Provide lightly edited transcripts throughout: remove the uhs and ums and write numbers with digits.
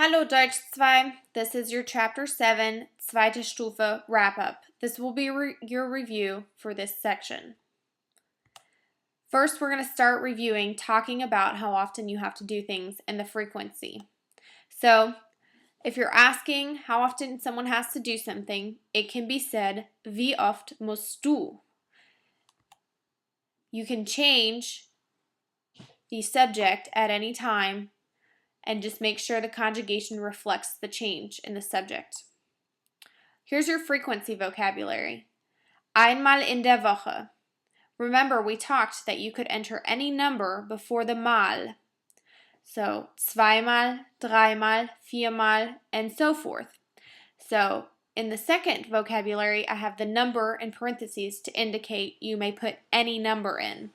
Hallo Deutsch 2, this is your Chapter 7 Zweite Stufe wrap-up. This will be your review for this section. First, we're going to start reviewing talking about how often you have to do things and the frequency. So, if you're asking how often someone has to do something, it can be said, Wie oft musst du? You can change the subject at any time and just make sure the conjugation reflects the change in the subject. Here's your frequency vocabulary. Einmal in der Woche. Remember, we talked that you could enter any number before the mal. So, zweimal, dreimal, viermal, and so forth. So, in the second vocabulary, I have the number in parentheses to indicate you may put any number in.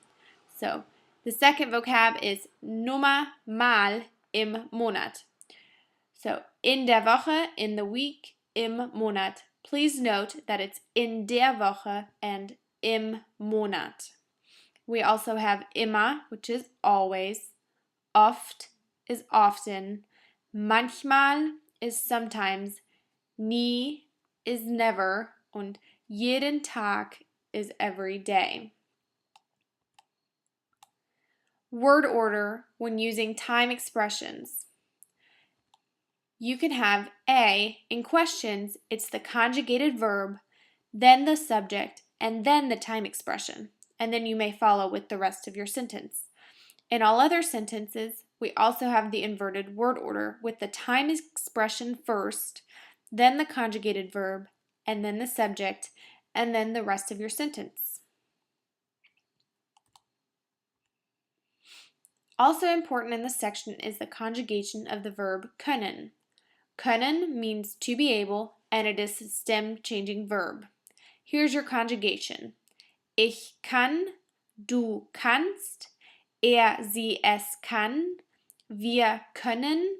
So, the second vocab is Nummer mal im Monat. So, in der Woche, in the week, im Monat. Please note that it's in der Woche and im Monat. We also have immer, which is always, oft is often, manchmal is sometimes, nie is never, und jeden Tag is every day. Word order when using time expressions. You can have A, in questions, it's the conjugated verb, then the subject, and then the time expression, and then you may follow with the rest of your sentence. In all other sentences, we also have the inverted word order with the time expression first, then the conjugated verb, and then the subject, and then the rest of your sentence. Also important in this section is the conjugation of the verb können. Können means to be able, and it is a stem-changing verb. Here's your conjugation. Ich kann, du kannst, sie es kann, wir können,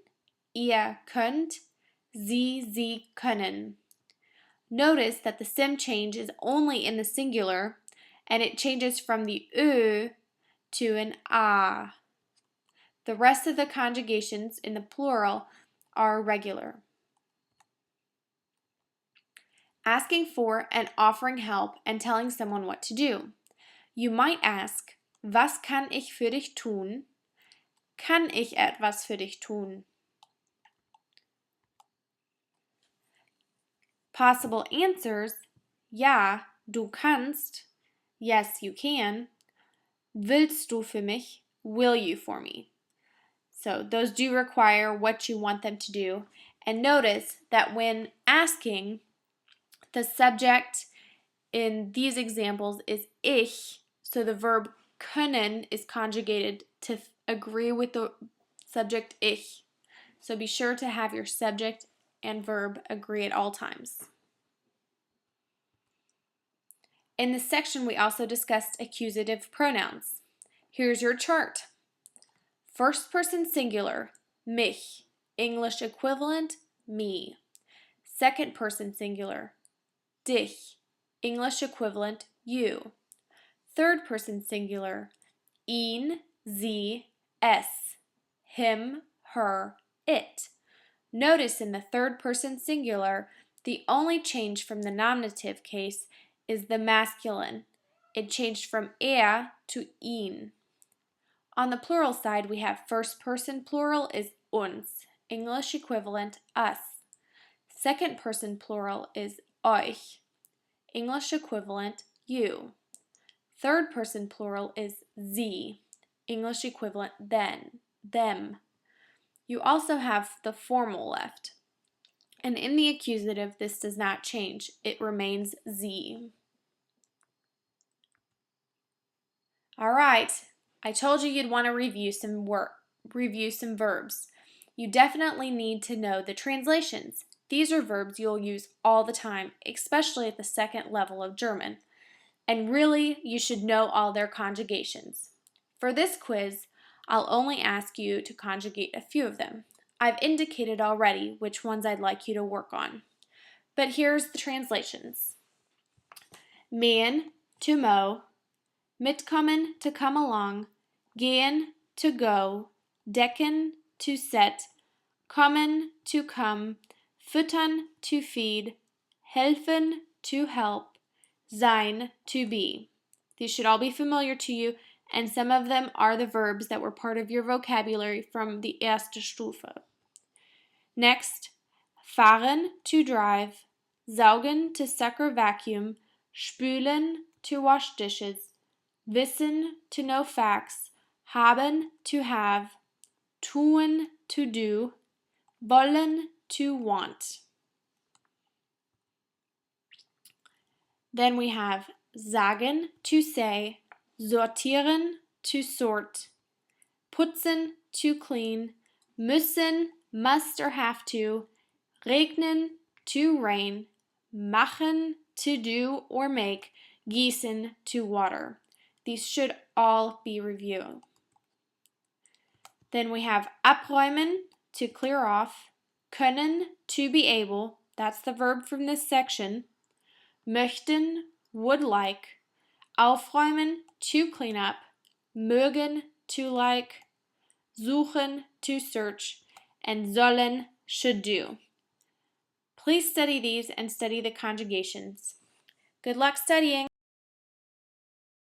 ihr könnt, sie können. Notice that the stem change is only in the singular, and it changes from the ö to an a. The rest of the conjugations in the plural are regular. Asking for and offering help and telling someone what to do. You might ask, Was kann ich für dich tun? Kann ich etwas für dich tun? Possible answers, ja, du kannst, yes, you can, willst du für mich, will you for me? So those do require what you want them to do. And notice that when asking, the subject in these examples is ich, so the verb können is conjugated to agree with the subject ich. So be sure to have your subject and verb agree at all times. In this section, we also discussed accusative pronouns. Here's your chart. First person singular, mich. English equivalent, me. Second person singular, dich. English equivalent, you. Third person singular, ihn, sie, es. Him, her, it. Notice in the third person singular, the only change from the nominative case is the masculine. It changed from to ihn. On the plural side, we have first person plural is uns, English equivalent us. Second person plural is euch, English equivalent you. Third person plural is sie, English equivalent them. You also have the formal left. And in the accusative, this does not change. It remains sie. All right. I told you you'd want to review some verbs. You definitely need to know the translations. These are verbs you'll use all the time, especially at the second level of German. And really, you should know all their conjugations. For this quiz, I'll only ask you to conjugate a few of them. I've indicated already which ones I'd like you to work on. But here's the translations. Mähen, to mow. Mitkommen, to come along. Gehen, to go. Decken, to set. kommen, to come, füttern, to feed, helfen, to help, sein, to be. These should all be familiar to you, and some of them are the verbs that were part of your vocabulary from the Erste Stufe. Next, fahren, to drive, saugen, to suck or vacuum, spülen, to wash dishes, wissen, to know facts, haben, to have, tun, to do, wollen, to want. Then we have sagen, to say, sortieren, to sort, putzen, to clean, müssen, must or have to, regnen, to rain, machen, to do or make, gießen, to water. These should all be reviewed. Then we have abräumen, to clear off, können, to be able, that's the verb from this section, möchten, would like, aufräumen, to clean up, mögen, to like, suchen, to search, and sollen, should do. Please study these and study the conjugations. Good luck studying!